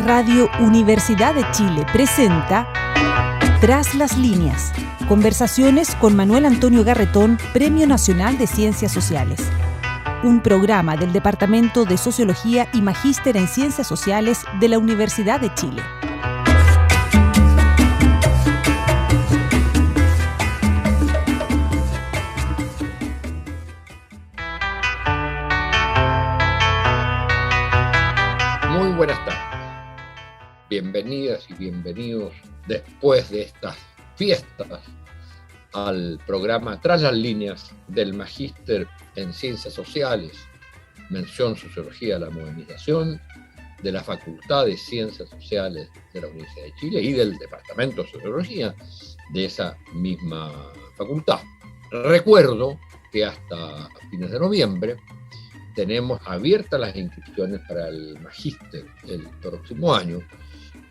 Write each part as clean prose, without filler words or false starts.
Radio Universidad de Chile presenta Tras las líneas. Conversaciones con Manuel Antonio Garretón, Premio Nacional de Ciencias Sociales. Un programa del Departamento de Sociología y Magíster en Ciencias Sociales de la Universidad de Chile. Muy buenas tardes. Bienvenidas y bienvenidos después de estas fiestas al programa Tras las líneas del Magíster en Ciencias Sociales, mención Sociología de la Modernización, de la Facultad de Ciencias Sociales de la Universidad de Chile y del Departamento de Sociología de esa misma facultad. Recuerdo que hasta fines de noviembre tenemos abiertas las inscripciones para el Magíster el próximo año,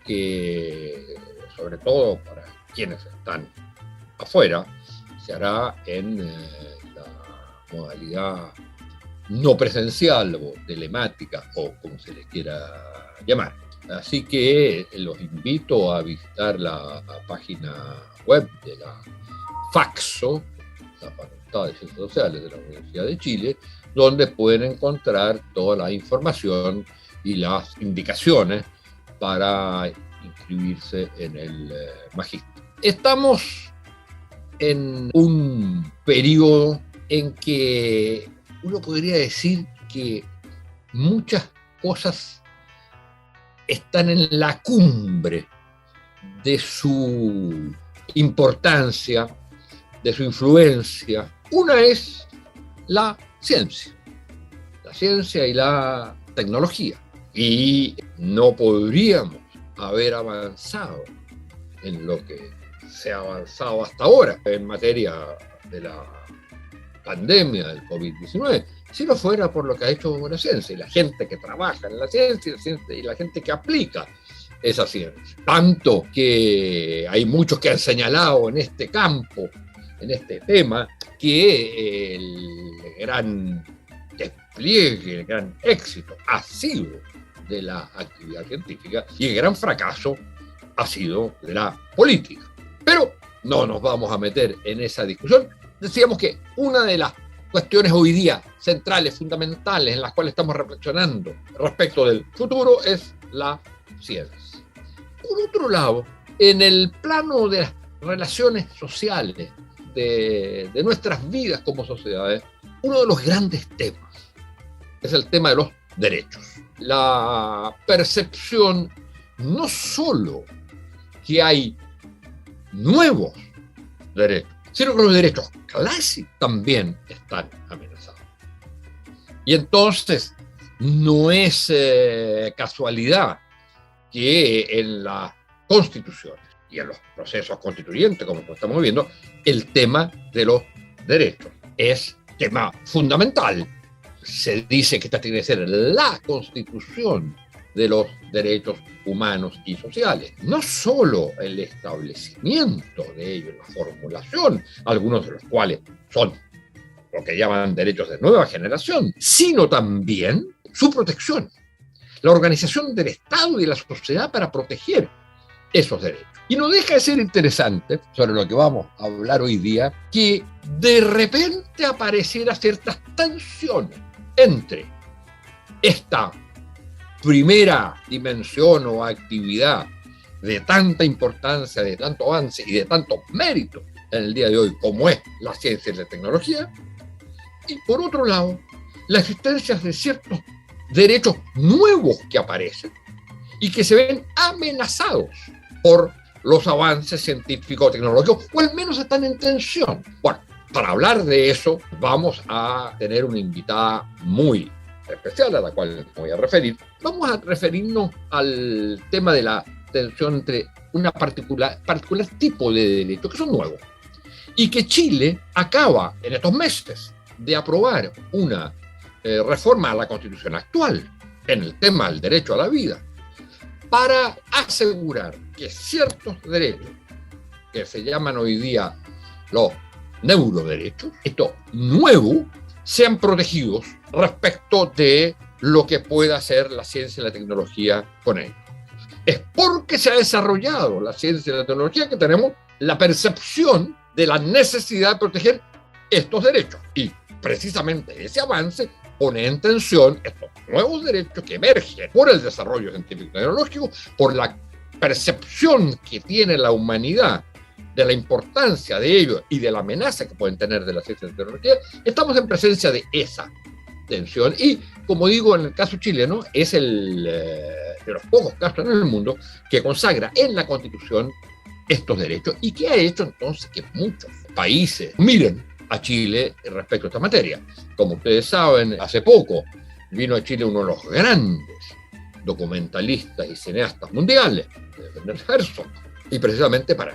que sobre todo para quienes están afuera, se hará en la modalidad no presencial o telemática o como se les quiera llamar. Así que los invito a visitar la página web de la FACSO, la Facultad de Ciencias Sociales de la Universidad de Chile, donde pueden encontrar toda la información y las indicaciones para inscribirse en el magíster. Estamos en un periodo en que uno podría decir que muchas cosas están en la cumbre de su importancia, de su influencia. Una es la ciencia y la tecnología. Y no podríamos haber avanzado en lo que se ha avanzado hasta ahora en materia de la pandemia del COVID-19, si no fuera por lo que ha hecho la ciencia y la gente que trabaja en la ciencia y la gente que aplica esa ciencia. Tanto que hay muchos que han señalado en este campo, en este tema, que el gran despliegue, el gran éxito ha sido de la actividad científica y el gran fracaso ha sido de la política. Pero no nos vamos a meter en esa discusión. Decíamos que una de las cuestiones hoy día centrales, fundamentales, en las cuales estamos reflexionando respecto del futuro es la ciencia. Por otro lado, en el plano de las relaciones sociales, de nuestras vidas como sociedades, uno de los grandes temas es el tema de los derechos. La percepción no solo que hay nuevos derechos, sino que los derechos clásicos también están amenazados. Y entonces no es casualidad que en las constituciones y en los procesos constituyentes, como estamos viendo, el tema de los derechos es tema fundamental. Se dice que esta tiene que ser la constitución de los derechos humanos y sociales. No solo el establecimiento de ellos, la formulación, algunos de los cuales son lo que llaman derechos de nueva generación, sino también su protección, la organización del Estado y de la sociedad para proteger esos derechos. Y no deja de ser interesante, sobre lo que vamos a hablar hoy día, que de repente aparecieran ciertas tensiones entre esta primera dimensión o actividad de tanta importancia, de tanto avance y de tanto mérito en el día de hoy, como es la ciencia y la tecnología, y por otro lado, la existencia de ciertos derechos nuevos que aparecen y que se ven amenazados por los avances científicos tecnológicos, o al menos están en tensión. Bueno, para hablar de eso vamos a tener una invitada muy especial a la cual me voy a referir. Vamos a referirnos al tema de la tensión entre una particular tipo de derechos que son nuevos y que Chile acaba en estos meses de aprobar una reforma a la Constitución actual en el tema del derecho a la vida para asegurar que ciertos derechos que se llaman hoy día los neuroderechos, estos nuevos, sean protegidos respecto de lo que pueda hacer la ciencia y la tecnología con ellos. es porque se ha desarrollado la ciencia y la tecnología que tenemos la percepción de la necesidad de proteger estos derechos. Y precisamente ese avance pone en tensión estos nuevos derechos que emergen por el desarrollo científico y tecnológico, por la percepción que tiene la humanidad de la importancia de ello y de la amenaza que pueden tener de la ciencia y la tecnología. Estamos en presencia de esa tensión y, como digo, en el caso chileno es de los pocos casos en el mundo que consagra en la Constitución estos derechos y que ha hecho entonces que muchos países miren a Chile respecto a esta materia. Como ustedes saben, hace poco vino a Chile uno de los grandes documentalistas y cineastas mundiales, Werner Herzog, y precisamente para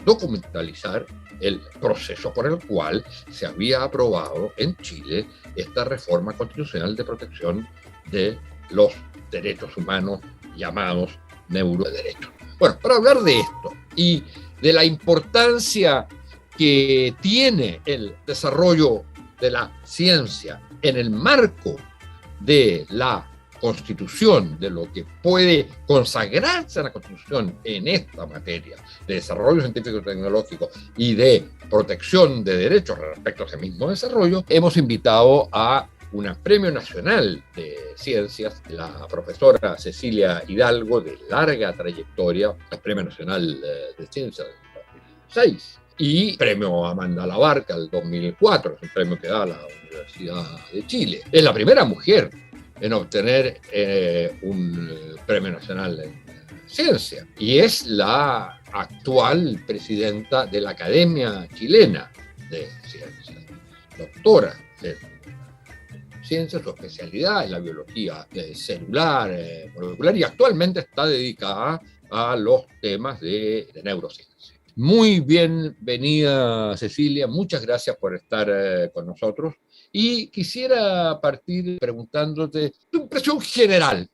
documentalizar el proceso por el cual se había aprobado en Chile esta reforma constitucional de protección de los derechos humanos llamados neuroderechos. Bueno, para hablar de esto y de la importancia que tiene el desarrollo de la ciencia en el marco de la Constitución, de lo que puede consagrarse a la Constitución en esta materia de desarrollo científico y tecnológico y de protección de derechos respecto a ese mismo desarrollo, hemos invitado a un premio nacional de ciencias, la profesora Cecilia Hidalgo, de larga trayectoria, el premio nacional de ciencias del 2006, y premio Amanda Labarca del 2004, es un premio que da la Universidad de Chile. Es la primera mujer en obtener un premio nacional en ciencia y es la actual presidenta de la Academia Chilena de Ciencias, doctora en ciencia, su especialidad es la biología celular, molecular, y actualmente está dedicada a los temas de neurociencia. Muy bienvenida, Cecilia, muchas gracias por estar con nosotros. Y quisiera partir preguntándote tu impresión general,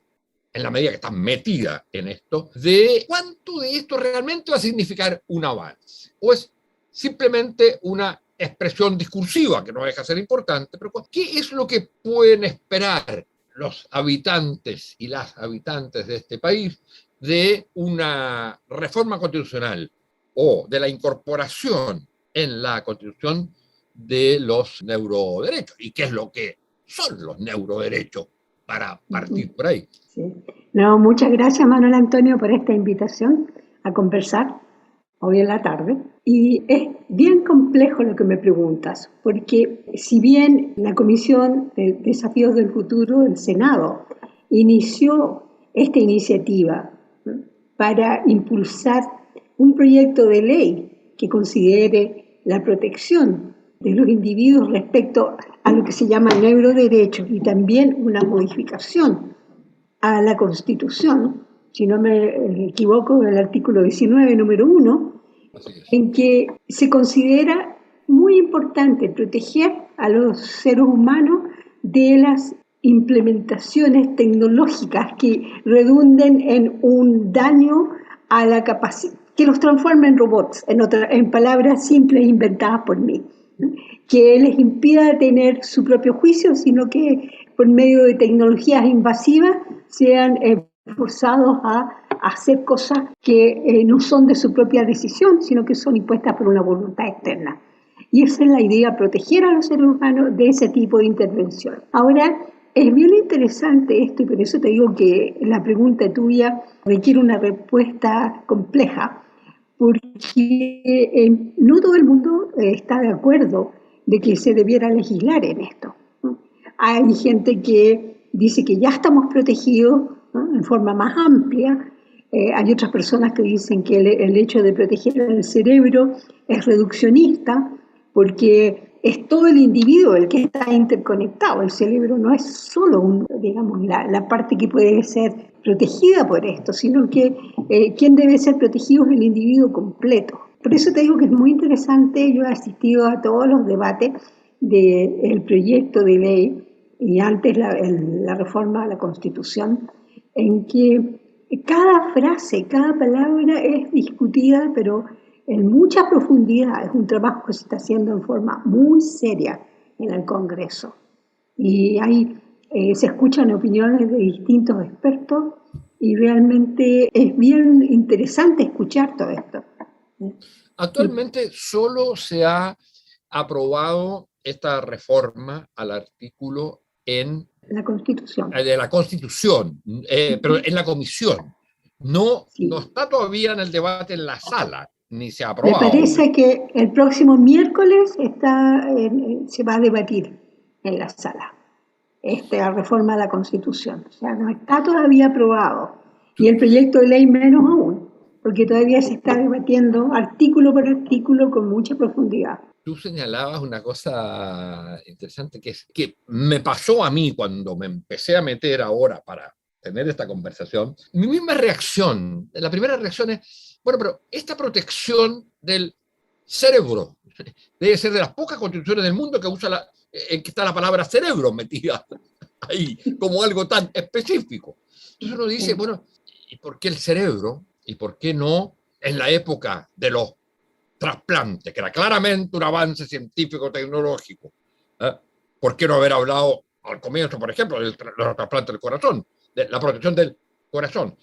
en la medida que estás metida en esto, de cuánto de esto realmente va a significar un avance, o es simplemente una expresión discursiva que no deja de ser importante, pero ¿qué es lo que pueden esperar los habitantes y las habitantes de este país de una reforma constitucional o de la incorporación en la Constitución de los neuroderechos? ¿Y qué es lo que son los neuroderechos para partir por ahí? Sí. No, muchas gracias, Manuel Antonio, por esta invitación a conversar hoy en la tarde. Y es bien complejo lo que me preguntas, porque si bien la Comisión de Desafíos del Futuro del Senado inició esta iniciativa para impulsar un proyecto de ley que considere la protección de los individuos respecto a lo que se llama neuroderechos y también una modificación a la Constitución, si no me equivoco, el artículo 19, número 1, en que se considera muy importante proteger a los seres humanos de las implementaciones tecnológicas que redunden en un daño a la capacidad, que los transformen en robots, en palabras simples inventadas por mí, que les impida tener su propio juicio, sino que por medio de tecnologías invasivas sean forzados a hacer cosas que no son de su propia decisión, sino que son impuestas por una voluntad externa. Y esa es la idea, proteger a los seres humanos de ese tipo de intervención. Ahora, es bien interesante esto, y por eso te digo que la pregunta tuya requiere una respuesta compleja, porque no todo el mundo está de acuerdo de que se debiera legislar en esto. Hay gente que dice que ya estamos protegidos, ¿no?, en forma más amplia. Hay otras personas que dicen que el hecho de proteger el cerebro es reduccionista, porque es todo el individuo el que está interconectado. El cerebro no es solo la parte que puede ser protegida por esto, sino que quien debe ser protegido es el individuo completo. Por eso te digo que es muy interesante. Yo he asistido a todos los debates del proyecto de ley y antes la reforma a la Constitución, en que cada frase, cada palabra es discutida, pero en mucha profundidad. Es un trabajo que se está haciendo en forma muy seria en el Congreso. Y se escuchan opiniones de distintos expertos y realmente es bien interesante escuchar todo esto. Actualmente solo se ha aprobado esta reforma al artículo La Constitución. de la Constitución, pero en la comisión. No, Sí. no está todavía en el debate en la sala, ni se ha Me aprobado. parece que el próximo miércoles se va a debatir en la sala esta reforma a la Constitución. O sea, no está todavía aprobado. Y el proyecto de ley menos aún, porque todavía se está debatiendo artículo por artículo con mucha profundidad. Tú señalabas una cosa interesante que me pasó a mí cuando me empecé a meter ahora para tener esta conversación. Mi misma reacción, la primera reacción es, bueno, pero esta protección del cerebro debe ser de las pocas constituciones del mundo que usa en que está la palabra cerebro metida ahí como algo tan específico. Entonces uno dice, bueno, ¿y por qué el cerebro? ¿Y por qué no en la época de los trasplante, que era claramente un avance científico-tecnológico? ¿Por qué no haber hablado al comienzo, por ejemplo, del trasplante del corazón, de la protección del corazón?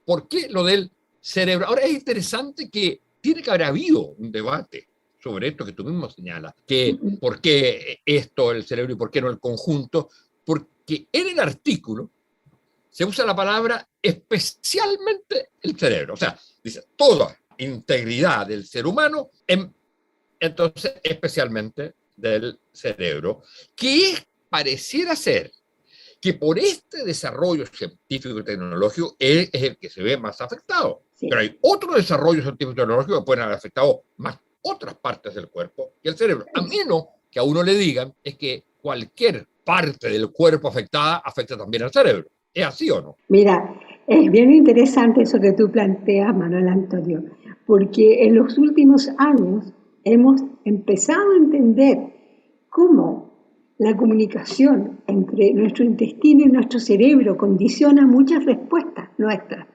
¿Por qué lo del cerebro? Ahora es interesante que tiene que haber habido un debate sobre esto que tú mismo señalas, que por qué esto, el cerebro, y por qué no el conjunto, porque en el artículo se usa la palabra especialmente el cerebro, o sea, dice toda integridad del ser humano, entonces especialmente del cerebro, que pareciera ser que por este desarrollo científico y tecnológico es el que se ve más afectado. Sí. Pero hay otros desarrollos científicos y tecnológicos que pueden haber afectado más otras partes del cuerpo que el cerebro, a menos que a uno le digan es que cualquier parte del cuerpo afectada afecta también al cerebro. ¿Es así o no? Mira, es bien interesante eso que tú planteas, Manuel Antonio, porque en los últimos años hemos empezado a entender cómo la comunicación entre nuestro intestino y nuestro cerebro condiciona muchas respuestas nuestras.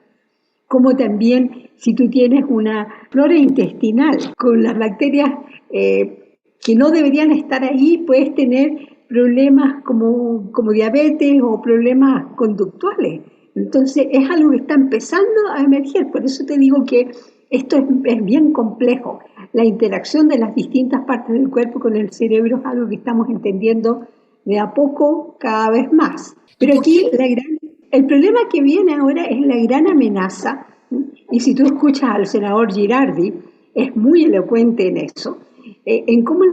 Como también si tú tienes una flora intestinal con las bacterias que no deberían estar ahí, puedes tener problemas como diabetes o problemas conductuales. Entonces es algo que está empezando a emerger, por eso te digo que esto es bien complejo. La interacción de las distintas partes del cuerpo con el cerebro es algo que estamos entendiendo de a poco cada vez más. Pero aquí el problema que viene ahora es la gran amenaza, y si tú escuchas al senador Girardi, es muy elocuente en eso, en cómo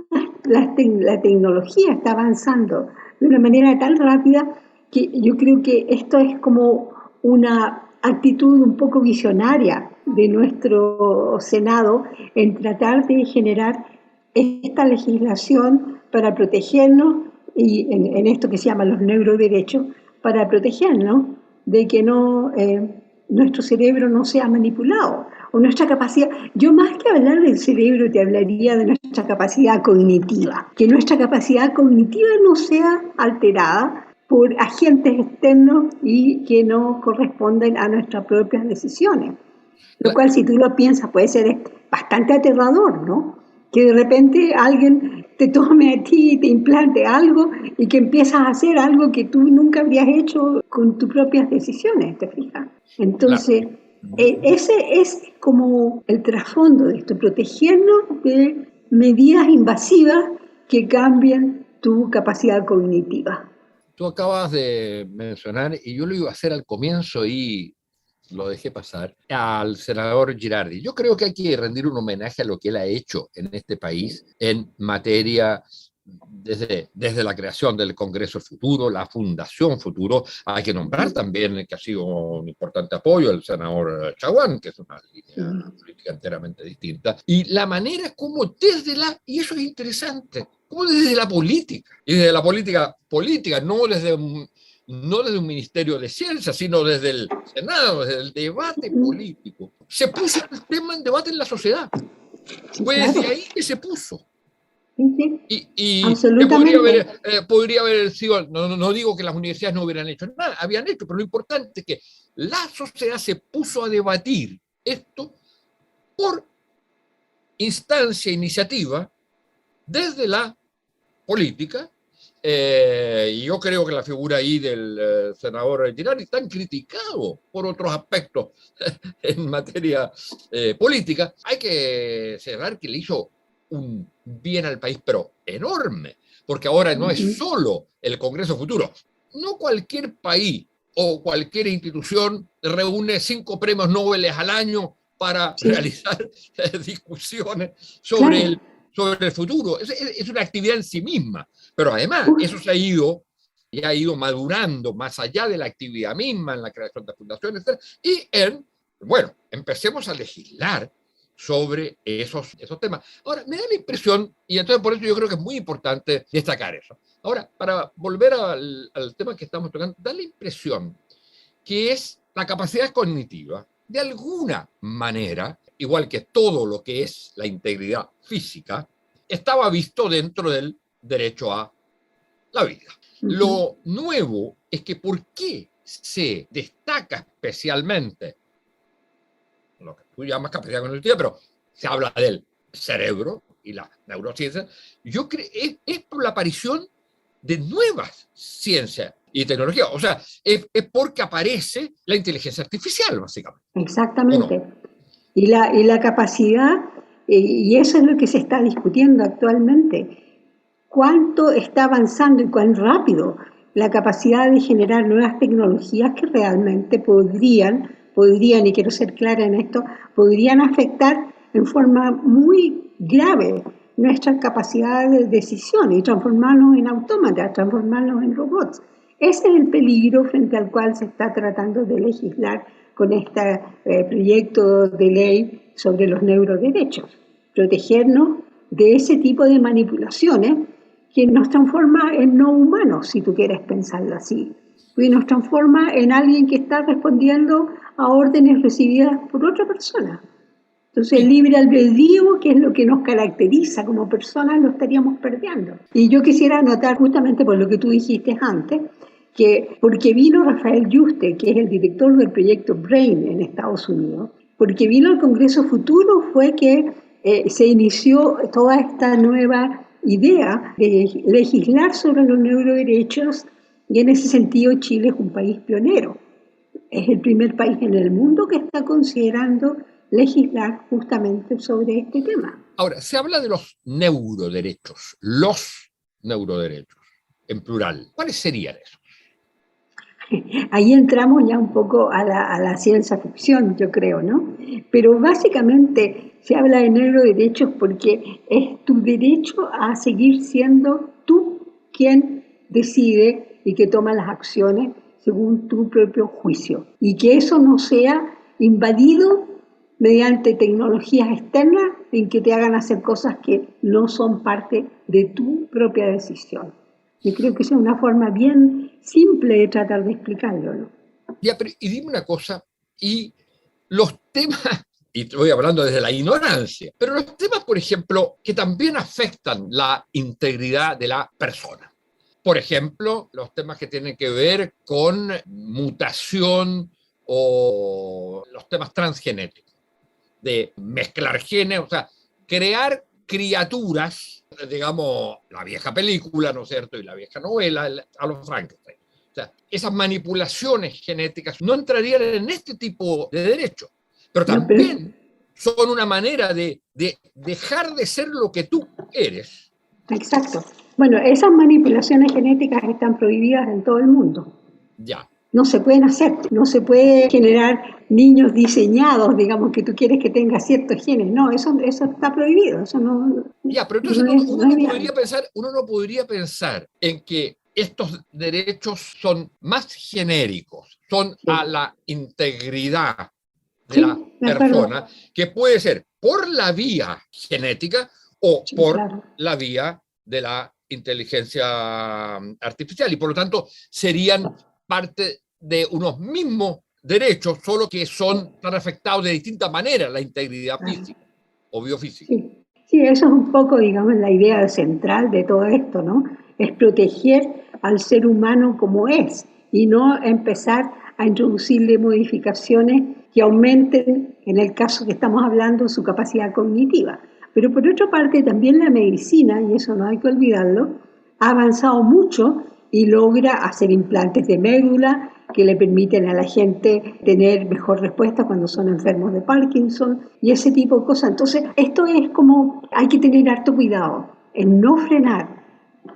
la tecnología está avanzando de una manera tan rápida que yo creo que esto es como una actitud un poco visionaria de nuestro Senado en tratar de generar esta legislación para protegernos, y en esto que se llama los neuroderechos, para protegernos de que nuestro cerebro no sea manipulado, o nuestra capacidad. Yo más que hablar del cerebro te hablaría de nuestra capacidad cognitiva, que nuestra capacidad cognitiva no sea alterada por agentes externos y que no corresponden a nuestras propias decisiones. Lo cual, si tú lo piensas, puede ser bastante aterrador, ¿no? Que de repente alguien te tome a ti y te implante algo y que empiezas a hacer algo que tú nunca habrías hecho con tus propias decisiones, ¿te fijas? Entonces, ese es como el trasfondo de esto, protegernos de medidas invasivas que cambien tu capacidad cognitiva. Tú acabas de mencionar, y yo lo iba a hacer al comienzo y lo dejé pasar, al senador Girardi. Yo creo que hay que rendir un homenaje a lo que él ha hecho en este país en materia, desde la creación del Congreso Futuro, la Fundación Futuro. Hay que nombrar también que ha sido un importante apoyo el senador Chaguán, que es una línea política enteramente distinta, y la manera como y eso es interesante, como desde la política, y desde la política, no desde un ministerio de ciencia, sino desde el Senado, desde el debate político. Se puso el tema en debate en la sociedad. Fue desde ahí que se puso. Y podría haber sido, no digo que las universidades no hubieran hecho nada, habían hecho, pero lo importante es que la sociedad se puso a debatir esto por instancia, iniciativa, desde la política, Y yo creo que la figura ahí del senador Girardi, tan criticado por otros aspectos en materia política, hay que señalar que le hizo un bien al país, pero enorme, porque ahora no es solo el Congreso Futuro. No cualquier país o cualquier institución reúne 5 premios Nobel al año para realizar discusiones sobre el futuro. Es una actividad en sí misma, pero además eso se ha ido madurando más allá de la actividad misma, en la creación de fundaciones, etc. Y empecemos a legislar sobre esos temas. Ahora, me da la impresión, y entonces por eso yo creo que es muy importante destacar eso. Ahora, para volver al tema que estamos tocando, da la impresión que es la capacidad cognitiva, de alguna manera, igual que todo lo que es la integridad física, estaba visto dentro del derecho a la vida. Lo nuevo es que ¿por qué se destaca especialmente lo que tú llamas capacidad cognitiva, pero se habla del cerebro y la neurociencia? Yo creo que es por la aparición de nuevas ciencias y tecnología. O sea, es porque aparece la inteligencia artificial, básicamente. Exactamente. ¿No? Y la capacidad, y eso es lo que se está discutiendo actualmente, cuánto está avanzando y cuán rápido la capacidad de generar nuevas tecnologías que realmente podrían, y quiero ser clara en esto, podrían afectar en forma muy grave nuestras capacidades de decisión y transformarnos en autómatas, transformarnos en robots. Ese es el peligro frente al cual se está tratando de legislar con este proyecto de ley sobre los neuroderechos. Protegernos de ese tipo de manipulaciones que nos transforma en no humanos, si tú quieres pensarlo así, y nos transforma en alguien que está respondiendo a órdenes recibidas por otra persona. Entonces el libre albedrío, que es lo que nos caracteriza como personas, lo estaríamos perdiendo. Y yo quisiera anotar, justamente por lo que tú dijiste antes, que porque vino Rafael Yuste, que es el director del proyecto BRAIN en Estados Unidos, porque vino al Congreso Futuro fue que se inició toda esta nueva idea de legislar sobre los neuroderechos, y en ese sentido Chile es un país pionero. Es el primer país en el mundo que está considerando legislar justamente sobre este tema. Ahora, se habla de los neuroderechos, en plural. ¿Cuáles serían esos? Ahí entramos ya un poco a la ciencia ficción, yo creo, ¿no? Pero básicamente se habla de neuroderechos porque es tu derecho a seguir siendo tú quien decide y que toma las acciones según tu propio juicio. Y que eso no sea invadido mediante tecnologías externas en que te hagan hacer cosas que no son parte de tu propia decisión. Yo creo que esa es una forma bien simple de tratar de explicarlo, ¿no? Ya, pero y dime una cosa, y los temas, y estoy hablando desde la ignorancia, pero los temas, por ejemplo, que también afectan la integridad de la persona. Por ejemplo, los temas que tienen que ver con mutación o los temas transgenéticos, de mezclar genes, o sea, crear criaturas, digamos, la vieja película, ¿no es cierto?, y la vieja novela, a los Frankenstein. O sea, esas manipulaciones genéticas no entrarían en este tipo de derechos, pero también son una manera de dejar de ser lo que tú eres. Exacto. Bueno, esas manipulaciones genéticas están prohibidas en todo el mundo. Ya. No se pueden hacer, no se puede generar niños diseñados, digamos, que tú quieres que tenga ciertos genes. No, eso está prohibido. Eso no. Ya, pero entonces uno no podría pensar en que estos derechos son más genéricos, son a la integridad de la persona, que puede ser por la vía genética o por la vía de la inteligencia artificial, y por lo tanto serían parte de unos mismos derechos, solo que están afectados de distinta manera la integridad física o biofísica. Sí, eso es un poco, digamos, la idea central de todo esto, ¿no? Es proteger al ser humano como es y no empezar a introducirle modificaciones que aumenten, en el caso que estamos hablando, su capacidad cognitiva. Pero por otra parte, también la medicina, y eso no hay que olvidarlo, ha avanzado mucho y logra hacer implantes de médula que le permiten a la gente tener mejor respuesta cuando son enfermos de Parkinson y ese tipo de cosas. Entonces, esto es como, hay que tener harto cuidado en no frenar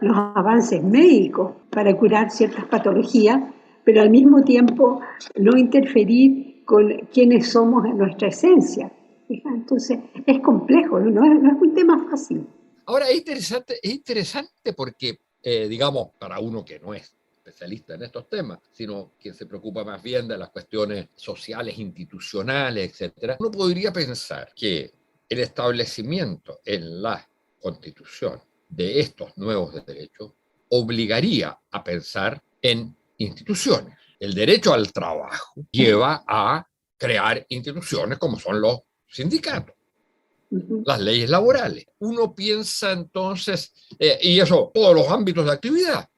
los avances médicos para curar ciertas patologías, pero al mismo tiempo no interferir con quienes somos en nuestra esencia. Entonces, es complejo, no es un tema fácil. Ahora, es interesante porque, digamos, para uno que no es especialista en estos temas, sino que se preocupa más bien de las cuestiones sociales, institucionales, etcétera, uno podría pensar que el establecimiento en la Constitución de estos nuevos derechos obligaría a pensar en instituciones. El derecho al trabajo lleva a crear instituciones como son los sindicatos, las leyes laborales. Uno piensa entonces, y eso, todos los ámbitos de actividad,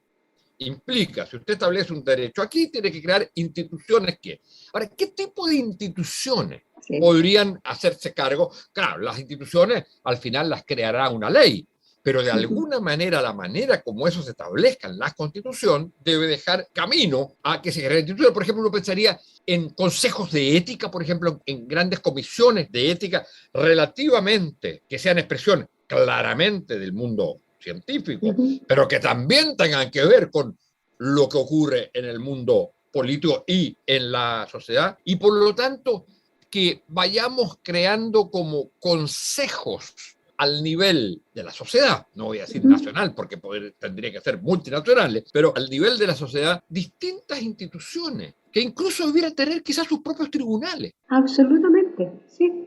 implica, si usted establece un derecho aquí, tiene que crear instituciones que... Ahora, ¿qué tipo de instituciones podrían hacerse cargo? Claro, las instituciones al final las creará una ley, pero de alguna manera, la manera como eso se establezca en la Constitución debe dejar camino a que se creen instituciones. Por ejemplo, uno pensaría en consejos de ética, por ejemplo, en grandes comisiones de ética relativamente, que sean expresión claramente del mundo científico, pero que también tengan que ver con lo que ocurre en el mundo político y en la sociedad, y por lo tanto que vayamos creando como consejos al nivel de la sociedad, no voy a decir nacional porque tendría que ser multinacionales, pero al nivel de la sociedad, distintas instituciones que incluso debieran tener quizás sus propios tribunales. Absolutamente, sí.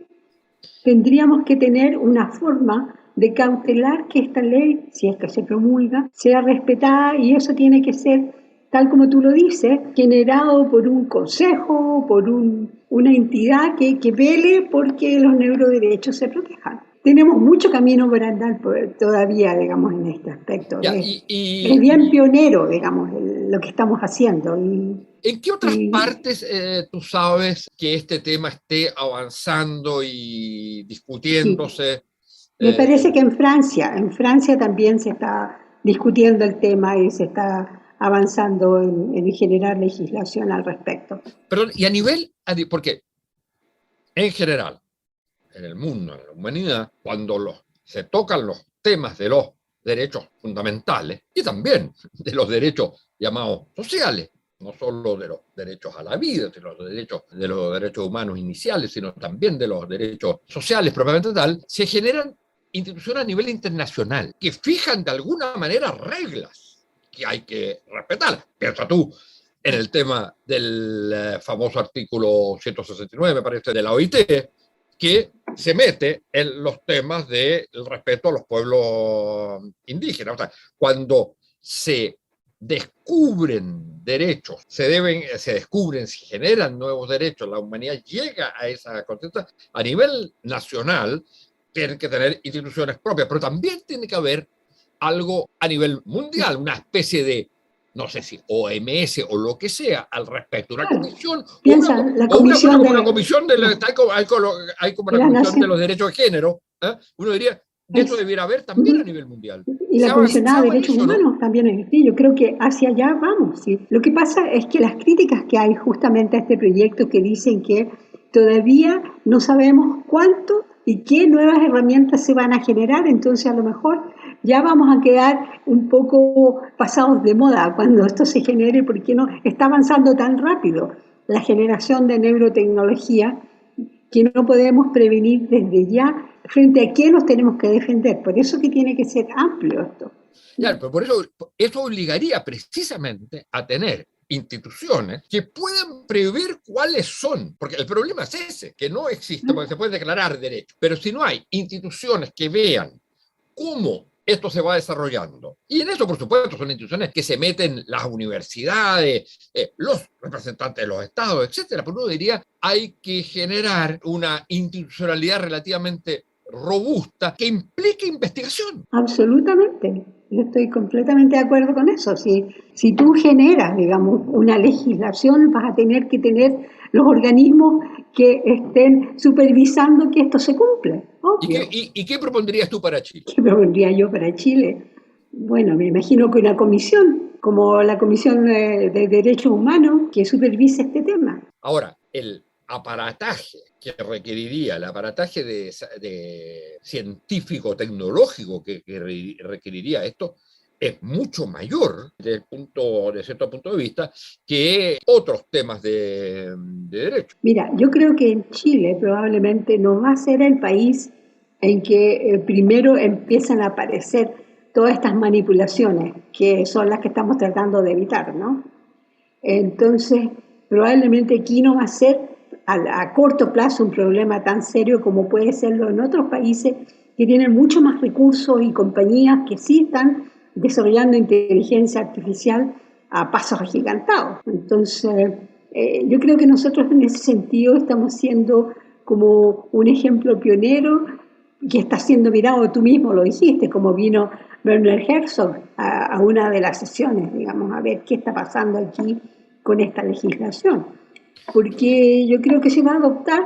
Tendríamos que tener una forma de cautelar que esta ley, si es que se promulga, sea respetada, y eso tiene que ser, tal como tú lo dices, generado por un consejo, por una entidad que vele porque los neuroderechos se protejan. Tenemos mucho camino por andar todavía, digamos, en este aspecto. Ya, es bien pionero, digamos, lo que estamos haciendo. ¿En qué otras partes tú sabes que este tema esté avanzando y discutiéndose? Sí. Me parece que en Francia también se está discutiendo el tema y se está avanzando en generar legislación al respecto. Perdón, y a nivel, porque en general, en el mundo, en la humanidad, cuando se tocan los temas de los derechos fundamentales y también de los derechos llamados sociales, no solo de los derechos a la vida, de los derechos humanos iniciales, sino también de los derechos sociales propiamente tal, se generan instituciones a nivel internacional que fijan de alguna manera reglas que hay que respetar. Piensa tú en el tema del famoso artículo 169, me parece, de la OIT, que se mete en los temas del respeto a los pueblos indígenas. O sea, cuando se descubren derechos, se descubren, se generan nuevos derechos, la humanidad llega a esa conciencia a nivel nacional, tienen que tener instituciones propias, pero también tiene que haber algo a nivel mundial, una especie de, no sé si OMS o lo que sea al respecto, una comisión, la comisión una comisión de hay como la comisión de los derechos de género, uno diría que eso debiera haber también a nivel mundial. Y la comisionada de derechos humanos también es así. Yo creo que hacia allá vamos. ¿Sí? Lo que pasa es que las críticas que hay justamente a este proyecto que dicen que todavía no sabemos cuánto y qué nuevas herramientas se van a generar, entonces a lo mejor ya vamos a quedar un poco pasados de moda cuando esto se genere, porque no está avanzando tan rápido la generación de neurotecnología que no podemos prevenir desde ya frente a qué nos tenemos que defender. Por eso que tiene que ser amplio esto. Claro, pero por eso obligaría precisamente a tener instituciones que puedan prever cuáles son, porque el problema es ese, que no existe, porque se puede declarar derecho, pero si no hay instituciones que vean cómo esto se va desarrollando, y en eso por supuesto son instituciones que se meten las universidades, los representantes de los estados, etcétera, pero uno diría hay que generar una institucionalidad relativamente robusta que implique investigación. Absolutamente. Yo estoy completamente de acuerdo con eso. Si tú generas, digamos, una legislación, vas a tener que tener los organismos que estén supervisando que esto se cumpla. ¿Y qué propondrías tú para Chile? ¿Qué propondría yo para Chile? Bueno, me imagino que una comisión, como la Comisión de Derechos Humanos, que supervise este tema. Ahora, el aparataje que requeriría, el aparataje de científico-tecnológico que requeriría esto, es mucho mayor desde cierto punto de vista que otros temas de derecho. Mira, yo creo que en Chile probablemente no va a ser el país en que primero empiezan a aparecer todas estas manipulaciones, que son las que estamos tratando de evitar, ¿no? Entonces, probablemente aquí no va a ser a corto plazo un problema tan serio como puede serlo en otros países que tienen mucho más recursos y compañías que sí están desarrollando inteligencia artificial a pasos agigantados. Entonces, yo creo que nosotros en ese sentido estamos siendo como un ejemplo pionero que está siendo mirado, tú mismo lo dijiste, como vino Werner Herzog a una de las sesiones, digamos, a ver qué está pasando aquí con esta legislación. Porque yo creo que se va a adoptar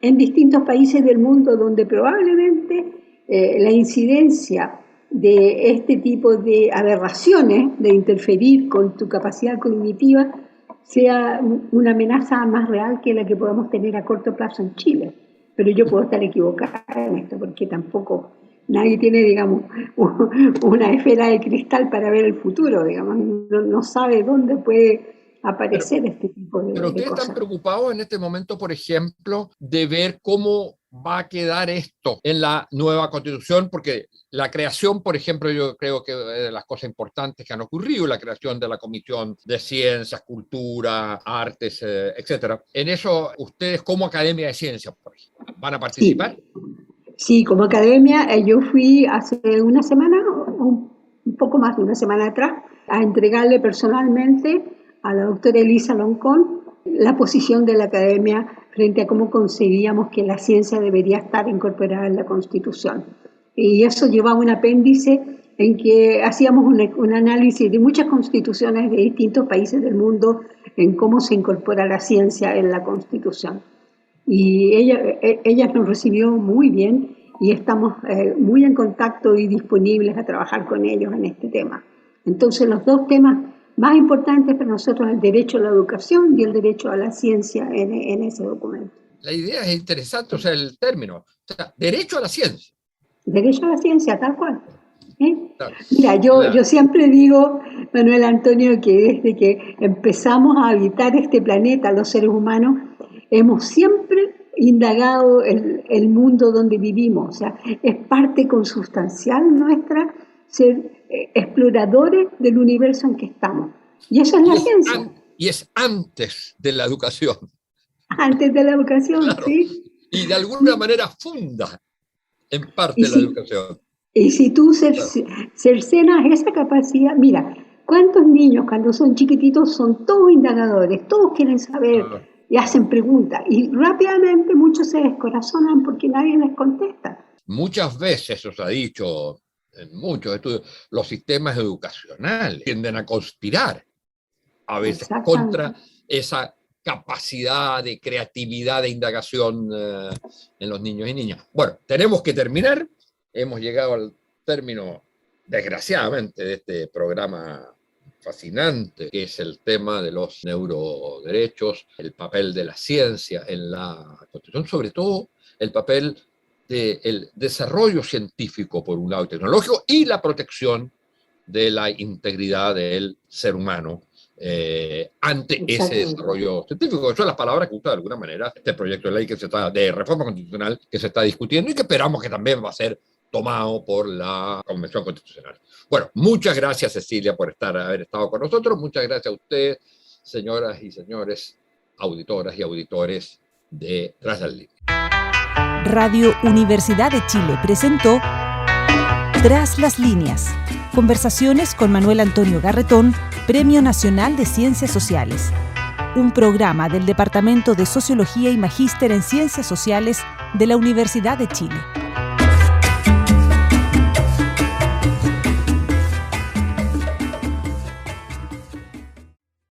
en distintos países del mundo donde probablemente la incidencia de este tipo de aberraciones, de interferir con tu capacidad cognitiva, sea una amenaza más real que la que podemos tener a corto plazo en Chile. Pero yo puedo estar equivocada en esto, porque tampoco nadie tiene, digamos, una esfera de cristal para ver el futuro, digamos, no sabe dónde puede aparecer este tipo de cosas. Pero ustedes están preocupados en este momento, por ejemplo, de ver cómo va a quedar esto en la nueva Constitución, porque la creación, por ejemplo, yo creo que es de las cosas importantes que han ocurrido, la creación de la Comisión de Ciencias, Cultura, Artes, etcétera. En eso, ustedes como Academia de Ciencias, por ejemplo, ¿van a participar? Sí, como academia, yo fui hace una semana, un poco más de una semana atrás, a entregarle personalmente a la doctora Elisa Loncón la posición de la academia frente a cómo concebíamos que la ciencia debería estar incorporada en la Constitución. Y eso llevaba un apéndice en que hacíamos un análisis de muchas constituciones de distintos países del mundo en cómo se incorpora la ciencia en la Constitución. Y ella nos recibió muy bien y estamos muy en contacto y disponibles a trabajar con ellos en este tema. Entonces, los dos temas más importantes para nosotros, el derecho a la educación y el derecho a la ciencia en ese documento. La idea es interesante, o sea, el término, o sea, derecho a la ciencia. Derecho a la ciencia, tal cual. Claro. Mira, yo siempre digo, Manuel Antonio, que desde que empezamos a habitar este planeta, los seres humanos, hemos siempre indagado el mundo donde vivimos. O sea, es parte consustancial nuestra ser exploradores del universo en que estamos. Y eso es la ciencia. Y es antes de la educación. Antes de la educación, claro. Sí. Y de alguna manera funda en parte la educación. Y si tú cercenas esa capacidad, mira, ¿cuántos niños cuando son chiquititos son todos indagadores? Todos quieren saber y hacen preguntas. Y rápidamente muchos se descorazonan porque nadie les contesta. Muchas veces, os ha dicho en muchos estudios, los sistemas educacionales tienden a conspirar a veces contra esa capacidad de creatividad, de indagación en los niños y niñas. Bueno, tenemos que terminar. Hemos llegado al término, desgraciadamente, de este programa fascinante, que es el tema de los neuroderechos, el papel de la ciencia en la Constitución, sobre todo el papel del desarrollo científico, por un lado, y tecnológico, y la protección de la integridad del ser humano ante ese desarrollo científico. Esas son las palabras que usa de alguna manera este proyecto de ley de reforma constitucional que se está discutiendo y que esperamos que también va a ser tomado por la Convención Constitucional. Bueno, muchas gracias, Cecilia, por haber estado con nosotros. Muchas gracias a ustedes, señoras y señores, auditoras y auditores de Tras las Líneas. Radio Universidad de Chile presentó Tras las Líneas. Conversaciones con Manuel Antonio Garretón, Premio Nacional de Ciencias Sociales. Un programa del Departamento de Sociología y Magíster en Ciencias Sociales de la Universidad de Chile.